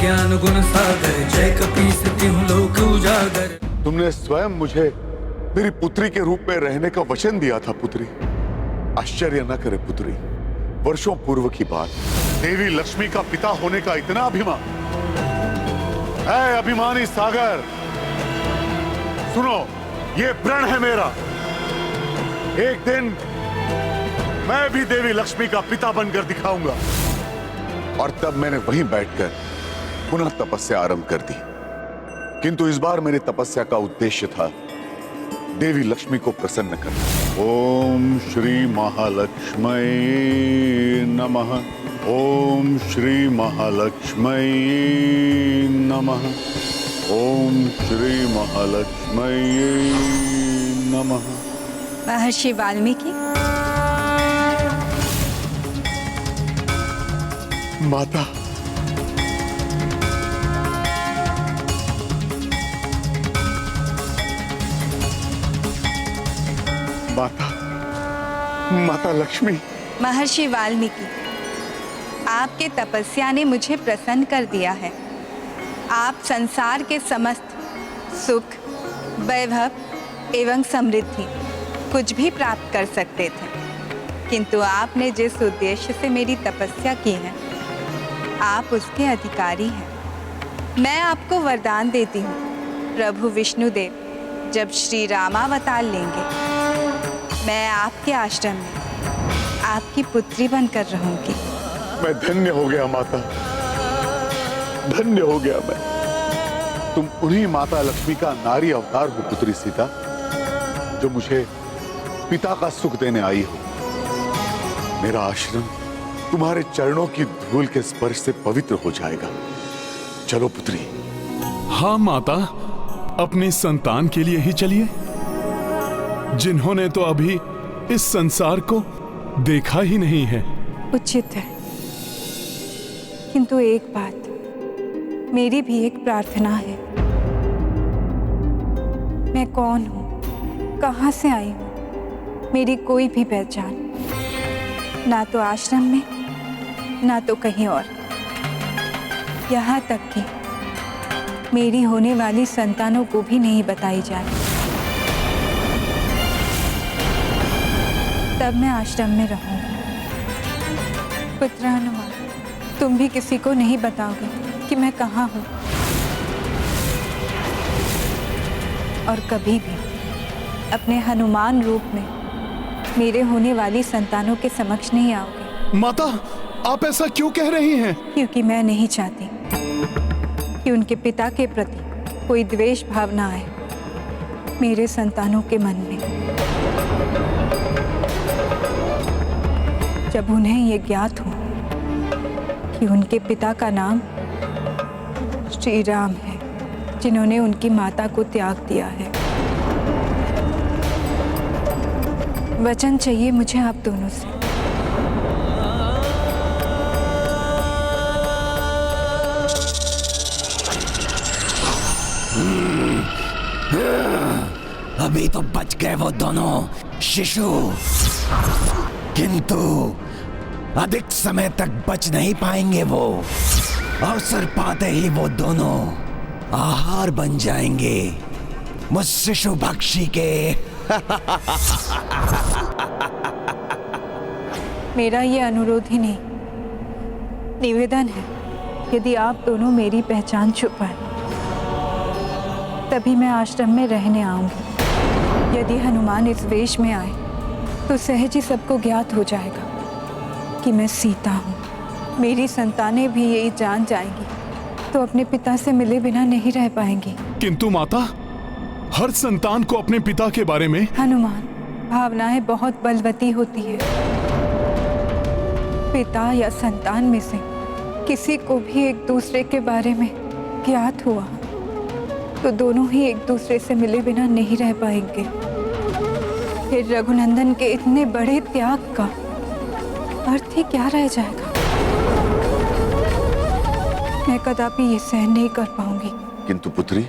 ज्ञान गुण सागर, जय कपीस तिहुँ लोक उजागर। तुमने स्वयं मुझे मेरी पुत्री के रूप में रहने का वचन दिया था पुत्री। आश्चर्य न करे पुत्री, वर्षों पूर्व की बात, देवी लक्ष्मी का पिता होने का इतना अभिमान। है अभिमानी सागर, सुनो, ये प्रण है मेरा। एक दिन मैं भी देवी लक्ष्मी का पिता बनकर दिखाऊंगा। और तब मैंने वहीं बैठकर पुनः तपस्या आरंभ कर दी। किंतु इस बार मेरी तपस्या का उद्देश्य था देवी लक्ष्मी को प्रसन्न करना। ओम श्री महालक्ष्मी नमः। ओम श्री महालक्ष्मी नमः। ओम श्री महालक्ष्मी नमः। महर्षि वाल्मीकि, माता, माता, माता लक्ष्मी। महर्षि वाल्मीकि, आपके तपस्या ने मुझे प्रसन्न कर दिया है। आप संसार के समस्त सुख, वैभव एवं समृद्धि कुछ भी प्राप्त कर सकते थे, किंतु आपने जिस उद्देश्य से मेरी तपस्या की है, आप उसके अधिकारी हैं। मैं आपको वरदान देती हूँ, प्रभु विष्णुदेव जब श्री रामावतार लेंगे, मैं आपके आश्रम में आपकी पुत्री बनकर रहूंगी। मैं धन्य हो गया माता, धन्य हो गया मैं। तुम उन्हीं माता लक्ष्मी का नारी अवतार हो पुत्री सीता, जो मुझे पिता का सुख देने आई हो। मेरा आश्रम तुम्हारे चरणों की धूल के स्पर्श से पवित्र हो जाएगा। चलो पुत्री। हाँ माता, अपनी संतान के लिए ही चलिए, जिन्होंने तो अभी इस संसार को देखा ही नहीं है। उचित है, किंतु एक बात, मेरी भी एक प्रार्थना है। मैं कौन हूँ, कहाँ से आई हूँ, मेरी कोई भी पहचान ना तो आश्रम में, ना तो कहीं और। यहाँ तक कि मेरी होने वाली संतानों को भी नहीं बताई जाए। तब मैं आश्रम में रहूंगी। पुत्र हनुमान, तुम भी किसी को नहीं बताओगे कि मैं कहाँ हूँ, और कभी भी अपने हनुमान रूप में मेरे होने वाली संतानों के समक्ष नहीं आओगे। माता, आप ऐसा क्यों कह रही हैं? क्योंकि मैं नहीं चाहती कि उनके पिता के प्रति कोई द्वेष भावना आए मेरे संतानों के मन में। जब उन्हें ये ज्ञात हो कि उनके पिता का नाम श्री राम है, जिन्होंने उनकी माता को त्याग दिया है। वचन चाहिए मुझे आप दोनों से। अभी तो बच गए वो दोनों शिशु, किंतु अधिक समय तक बच नहीं पाएंगे। वो अवसर पाते ही वो दोनों आहार बन जाएंगे मुझ शिशु भक्षी के। मेरा ये अनुरोध ही नहीं, निवेदन है। यदि आप दोनों मेरी पहचान छुपाएं, तभी मैं आश्रम में रहने आऊंगी। यदि हनुमान इस वेश में आए तो सहज ही सबको ज्ञात हो जाएगा कि मैं सीता हूँ। मेरी संतानें भी यही जान जाएंगी तो अपने पिता से मिले बिना नहीं रह पाएंगी। किंतु माता, हर संतान को अपने पिता के बारे में। हनुमान, भावनाएं बहुत बलवती होती है। पिता या संतान में से किसी को भी एक दूसरे के बारे में ज्ञात हुआ तो दोनों ही एक दूसरे से मिले बिना नहीं रह पाएंगे। फिर रघुनंदन के इतने बड़े त्याग का अर्थ ही क्या रह जाएगा। मैं कदापि ये सहन नहीं कर पाऊंगी। किंतु पुत्री,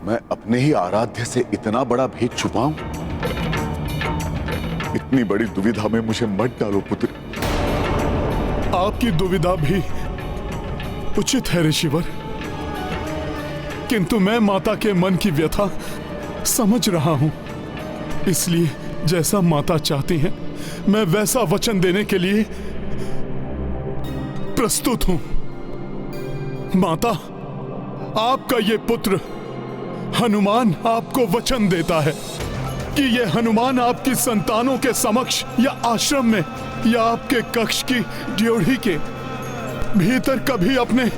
मैं अपने ही आराध्य से इतना बड़ा भेद छुपाऊं? इतनी बड़ी दुविधा में मुझे मत डालो पुत्री। आपकी दुविधा भी उचित है ऋषिवर, किंतु मैं माता के मन की व्यथा समझ रहा हूं, इसलिए जैसा माता चाहती हैं मैं वैसा वचन देने के लिए प्रस्तुत हूं। माता, आपका ये पुत्र हनुमान आपको वचन देता है कि ये हनुमान आपकी संतानों के समक्ष या आश्रम में या आपके कक्ष की ड्योढ़ी के भीतर कभी अपने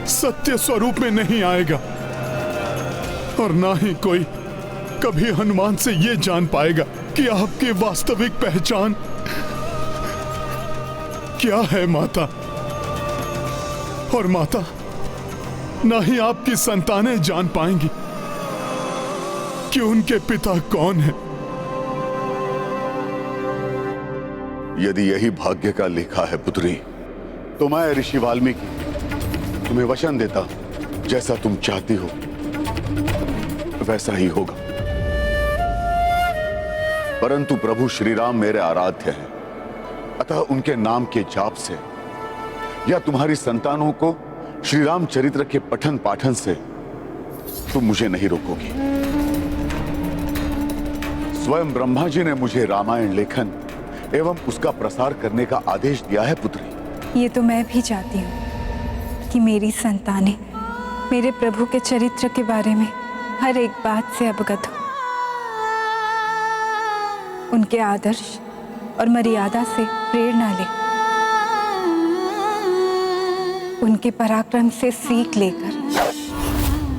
सत्य स्वरूप में नहीं आएगा, और ना ही कोई कभी हनुमान से यह जान पाएगा कि आपकी वास्तविक पहचान क्या है माता। और माता, ना ही आपकी संतानें जान पाएंगी कि उनके पिता कौन है। यदि यही भाग्य का लेखा है पुत्री, तो मैं ऋषि वाल्मीकि तुम्हें वचन देता, जैसा तुम चाहती हो वैसा ही होगा। परंतु प्रभु श्री राम मेरे आराध्य हैं, अतः उनके नाम के जाप से या तुम्हारी संतानों को श्री राम चरित्र के पठन पाठन से तुम मुझे नहीं रोकोगी। स्वयं ब्रह्मा जी ने मुझे रामायण लेखन एवं उसका प्रसार करने का आदेश दिया है पुत्री। ये तो मैं भी चाहती हूँ कि मेरी संतानें मेरे प्रभु के चरित्र के बारे में हर एक बात से अवगत हो, उनके आदर्श और मर्यादा से प्रेरणा ले, उनके पराक्रम से सीख लेकर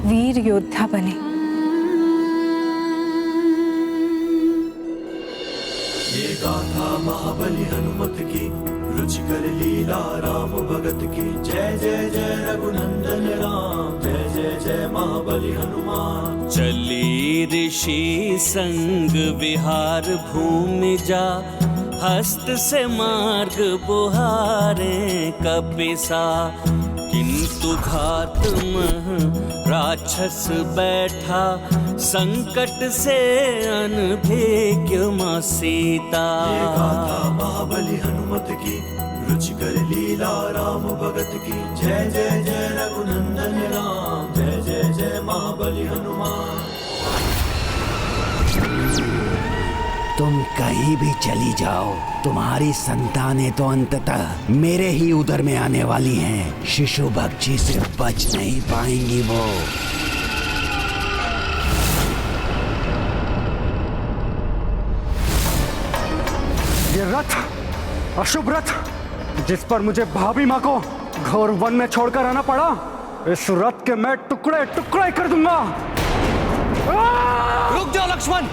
वीर योद्धा बने। ये गाथा महाबली हनुमत की, रुचिकर लीला राम भगत की। जय जय जय रघुनंदन राम, जय जय जय महाबली हनुमान। चली ऋषि संग विहार भूमि जा, हस्त से मार्ग बुहारे कपिसा। किंतु घात मह राक्षस बैठा, संकट से अनभिज्ञ मां सीता। ये गाथा महाबली हनुमत की, रुचिकर लीला राम भगत की। जय जय जय रघुनंदन राम, जय जय जय महाबली हनुमान। तुम कहीं भी चली जाओ, तुम्हारी संतानें तो अंततः मेरे ही उदर में आने वाली हैं। शिशु भक्षी से बच नहीं पाएंगी वो। ये रथ, अशुभ रथ, जिस पर मुझे भाभी माँ को घोर वन में छोड़कर आना पड़ा, इस रथ के मैं टुकड़े टुकड़े कर दूंगा। रुक जाओ लक्ष्मण।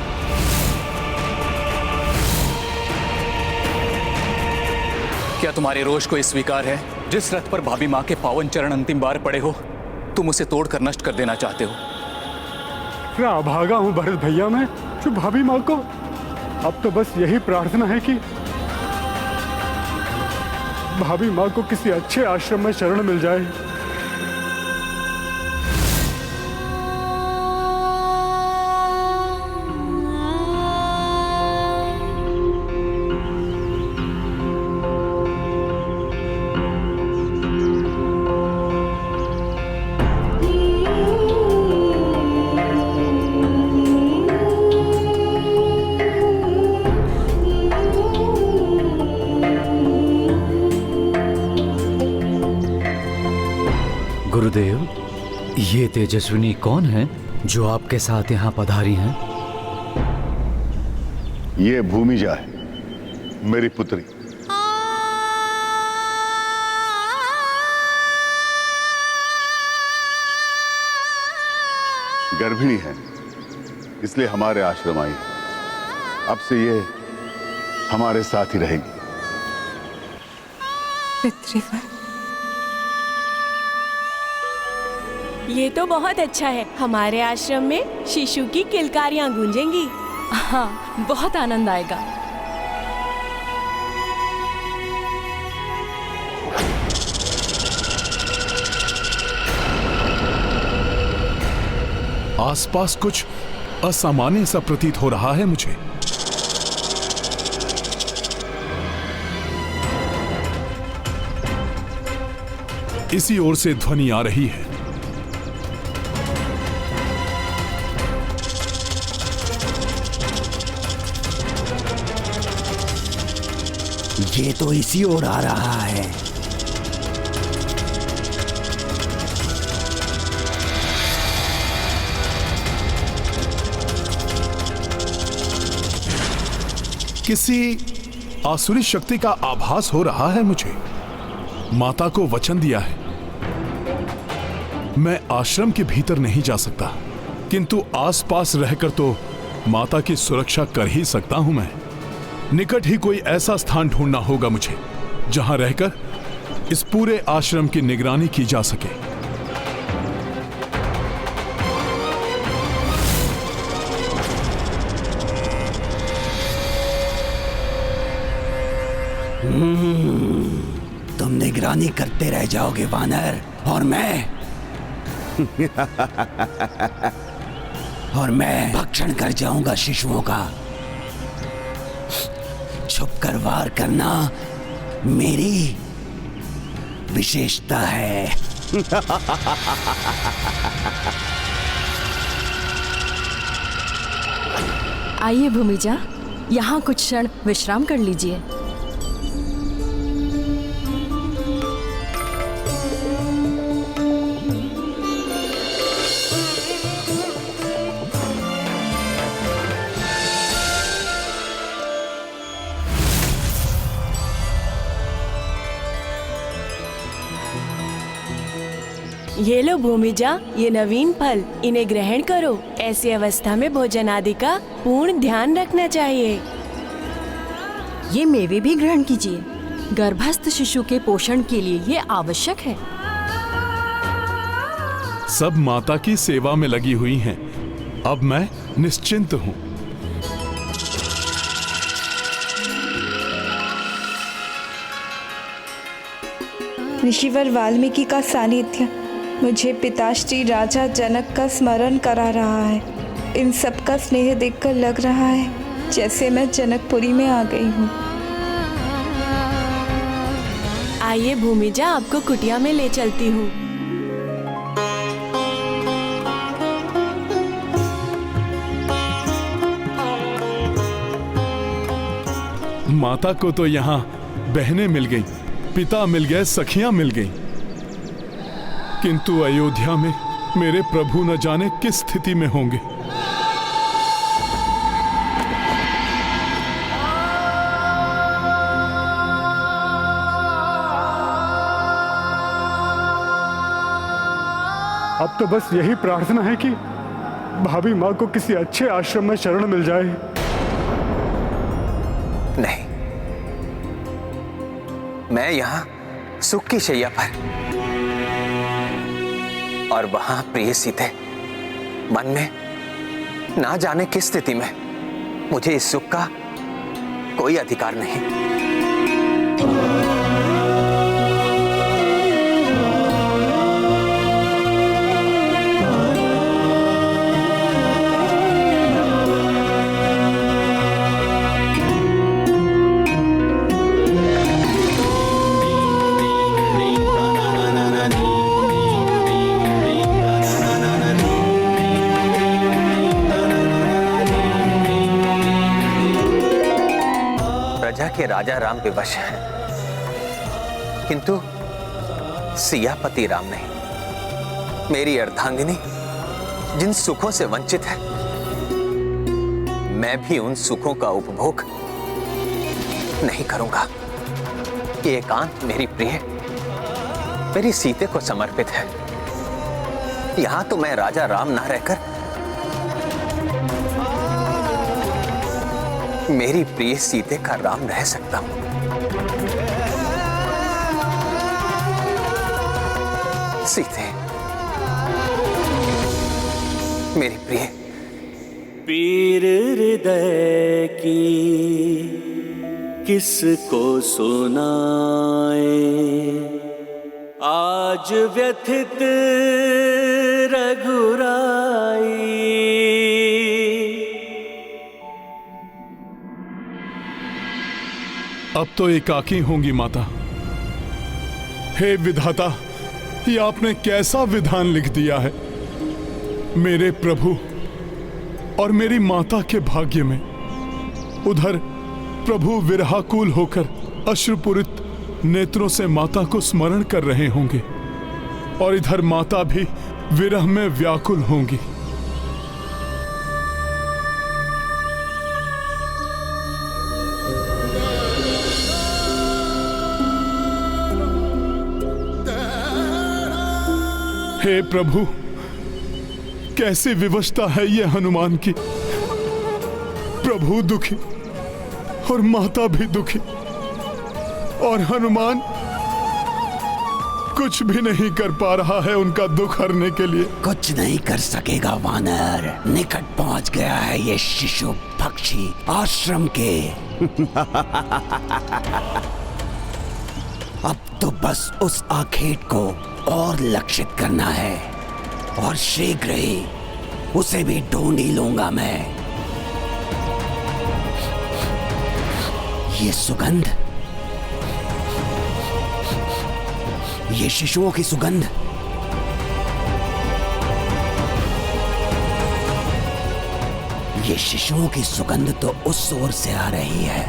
क्या तुम्हारे रोष को ये स्वीकार है? जिस रथ पर भाभी माँ के पावन चरण अंतिम बार पड़े हो, तुम उसे तोड़कर नष्ट कर देना चाहते हो। क्या अभागा हूँ भरत भैया मैं, जो भाभी माँ को। अब तो बस यही प्रार्थना है कि भाभी माँ को किसी अच्छे आश्रम में शरण मिल जाए। गुरुदेव, ये तेजस्विनी कौन है जो आपके साथ यहाँ पधारी हैं? ये भूमिजा है, मेरी पुत्री। गर्भिणी है, इसलिए हमारे आश्रम आई है। अब से ये हमारे साथ ही रहेगी। पितृवर, ये तो बहुत अच्छा है। हमारे आश्रम में शिशु की किलकारियां गूंजेंगी। हाँ, बहुत आनंद आएगा। आसपास कुछ असामान्य सा प्रतीत हो रहा है मुझे। इसी ओर से ध्वनि आ रही है। ये तो इसी ओर आ रहा है। किसी आसुरी शक्ति का आभास हो रहा है मुझे। माता को वचन दिया है, मैं आश्रम के भीतर नहीं जा सकता, किंतु आसपास रहकर तो माता की सुरक्षा कर ही सकता हूं मैं। निकट ही कोई ऐसा स्थान ढूंढना होगा मुझे जहां रहकर इस पूरे आश्रम की निगरानी की जा सके। तुम निगरानी करते रह जाओगे वानर, और मैं भक्षण कर जाऊंगा शिशुओं का। छुपकर वार करना मेरी विशेषता है। आइए भूमिजा, यहाँ कुछ क्षण विश्राम कर लीजिए। ये लो भूमिजा, ये नवीन फल, इन्हें ग्रहण करो। ऐसी अवस्था में भोजन आदि का पूर्ण ध्यान रखना चाहिए। ये मेवे भी ग्रहण कीजिए। गर्भस्थ शिशु के पोषण के लिए ये आवश्यक है। सब माता की सेवा में लगी हुई हैं। अब मैं निश्चिंत हूं। ऋषिवर वाल्मीकि का सानिध्य मुझे पिताश्री राजा जनक का स्मरण करा रहा है। इन सब का स्नेह देखकर लग रहा है जैसे मैं जनकपुरी में आ गई हूँ। आइए भूमिजा, आपको कुटिया में ले चलती हूँ। माता को तो यहाँ बहनें मिल गईं, पिता मिल गए, सखियां मिल गईं, किंतु अयोध्या में मेरे प्रभु न जाने किस स्थिति में होंगे। अब तो बस यही प्रार्थना है कि भाभी माँ को किसी अच्छे आश्रम में शरण मिल जाए। नहीं, मैं यहां सुख की शैया पर और वहां प्रिय सीते मन में ना जाने किस स्थिति में, मुझे इस सुख का कोई अधिकार नहीं। के राजा राम विवश हैं, किंतु सियापति राम नहीं। मेरी अर्धांगिनी जिन सुखों से वंचित है, मैं भी उन सुखों का उपभोग नहीं करूंगा। ये एकांत मेरी प्रिय, मेरी सीते को समर्पित है। यहां तो मैं राजा राम ना रहकर मेरी प्रिय सीते का राम रह सकता हूं। सीते, मेरी प्रिय। पीर हृदय की किसको सुनाए, आज व्यथित रघुराई। अब तो एकाकी होंगी माता। हे विधाता, ये आपने कैसा विधान लिख दिया है। मेरे प्रभु और मेरी माता के भाग्य में उधर प्रभु विरहाकुल होकर अश्रुपूरित नेत्रों से माता को स्मरण कर रहे होंगे और इधर माता भी विरह में व्याकुल होंगी। हे प्रभु, कैसी विवशता है ये हनुमान की। प्रभु दुखी और माता भी दुखी और हनुमान कुछ भी नहीं कर पा रहा है उनका दुख हरने के लिए। कुछ नहीं कर सकेगा वानर। निकट पहुंच गया है ये शिशु पक्षी आश्रम के। अब तो बस उस आखेट को और लक्षित करना है और शीघ्र ही उसे भी ढूंढ ही लूंगा मैं। ये सुगंध, ये शिशुओं की सुगंध, ये शिशुओं की सुगंध तो उस ओर से आ रही है।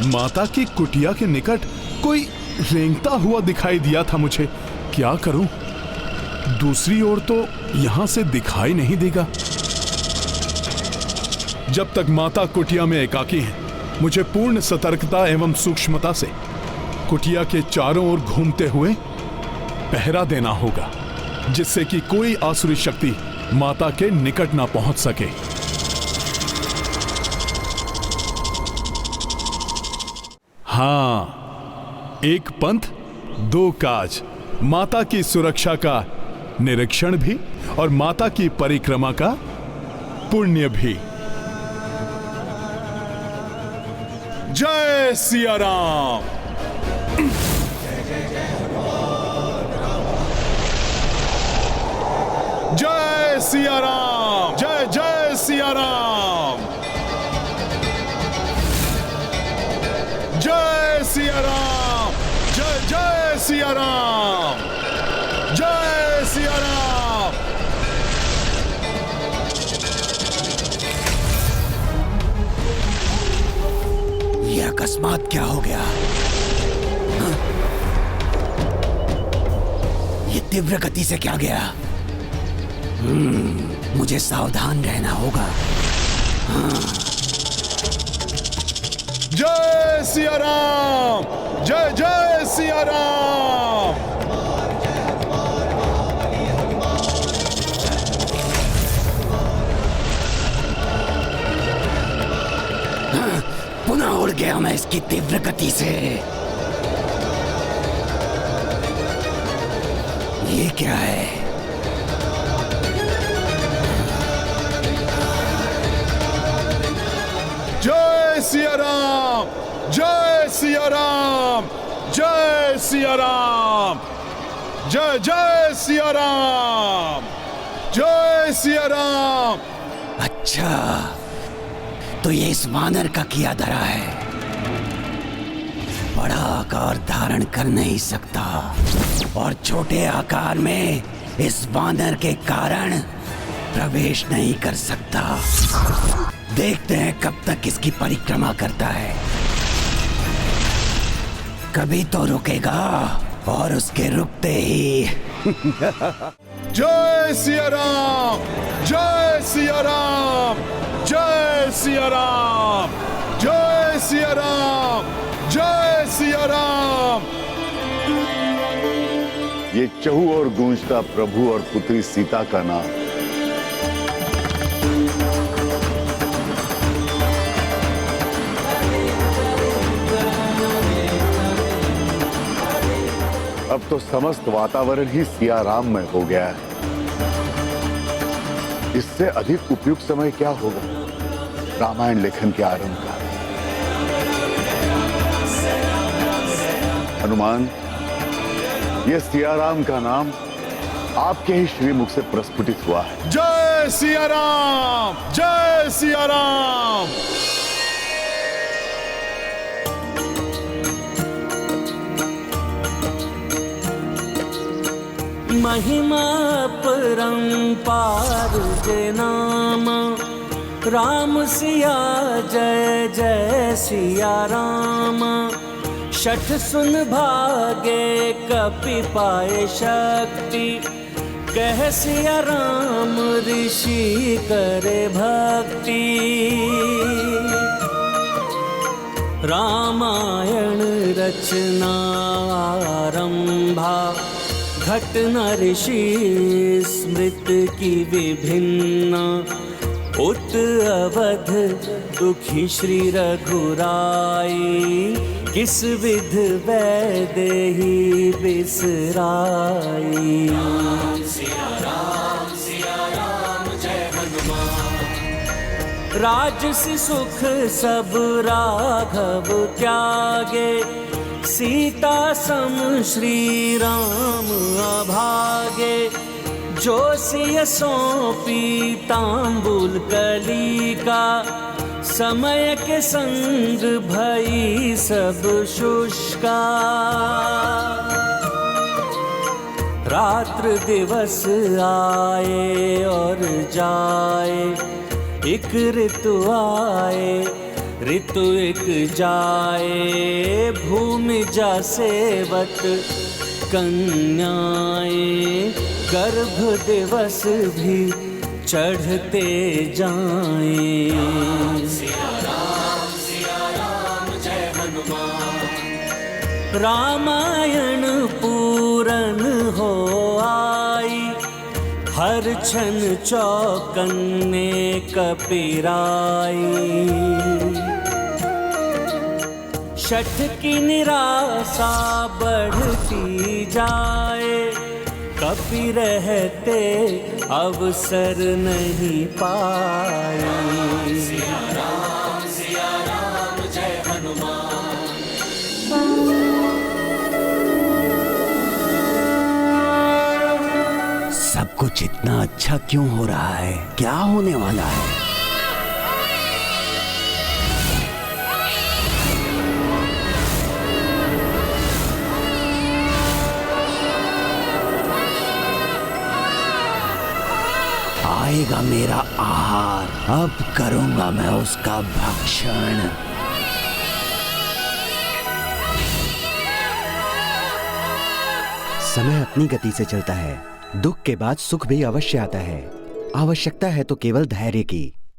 माता की कुटिया के निकट कोई रेंगता हुआ दिखाई दिया था मुझे। क्या करूं? दूसरी ओर तो यहां से दिखाई नहीं देगा। जब तक माता कुटिया में एकाकी है, मुझे पूर्ण सतर्कता एवं सूक्ष्मता से कुटिया के चारों ओर घूमते हुए पहरा देना होगा, जिससे कि कोई आसुरी शक्ति माता के निकट ना पहुंच सके। हाँ, एक पंथ दो काज। माता की सुरक्षा का निरीक्षण भी और माता की परिक्रमा का पुण्य भी। जय सिया राम। जय सिया राम। जय जय सिया राम। जय सिया राम। जय जय सिया राम। जय सिया राम। ये अकस्मात क्या हो गया? हाँ? ये तीव्र गति से क्या गया? मुझे सावधान रहना होगा। हाँ। जय सिया राम। जय जय सिया राम। पुनः उड़ गया मैं इसकी तीव्र गति से। ये क्या है? जय सिया राम। जय सिया राम। जय सिया राम। जय जय सिया राम। जय सिया राम। अच्छा, तो ये इस वानर का किया धरा है। बड़ा आकार धारण कर नहीं सकता और छोटे आकार में इस वानर के कारण प्रवेश नहीं कर सकता। देखते हैं कब तक इसकी परिक्रमा करता है। कभी तो रुकेगा और उसके रुकते ही जय सिया राम। जय सिया राम। जय सिया राम। जय सिया राम। जय सिया राम। ये चहु और गूंजता प्रभु और पुत्री सीता का नाम। अब तो समस्त वातावरण ही सिया राम में हो गया है। इससे अधिक उपयुक्त समय क्या होगा रामायण लेखन के आरंभ का? हनुमान, ये सिया राम का नाम आपके ही श्रीमुख से प्रस्फुटित हुआ है। जय सिया राम। जय सिया राम। महिमा परंपार जे नाम, राम सिया जय जय सिया राम। शठ सुन भागे कपि पाए शक्ति, कह सिया राम ऋषि करे भक्ति। रामायण रचना आरंभा, घटना ऋषि स्मृत की विभिन्न। उत अवध दुखी श्री रघुराई, किस विध वैदेही बिसराई। सिया राम जय हनुमान। राजसी सुख सब राघव त्यागे, सीता सम श्री राम अभागे। जो सिय सौंपी तांबुल कली का, समय के संग भई सब शुष्का। रात्र दिवस आए और जाए, एक ऋतु आए ऋतु एक जाए। भूमि जा सेवत कन्याएं, गर्भ दिवस भी चढ़ते जाएं। सिया राम जय हनुमान। रामायण पूरन हो आई, हर क्षण चौकन्ने कपिराई। शठ की निराशा बढ़ती जाए, कपि रहते अवसर नहीं पाए। सिया राम जय हनुमान। सब कुछ इतना अच्छा क्यों हो रहा है? क्या होने वाला है? आएगा मेरा आहार, अब करूंगा मैं उसका भक्षण। समय अपनी गति से चलता है। दुख के बाद सुख भी अवश्य आता है। आवश्यकता है तो केवल धैर्य की।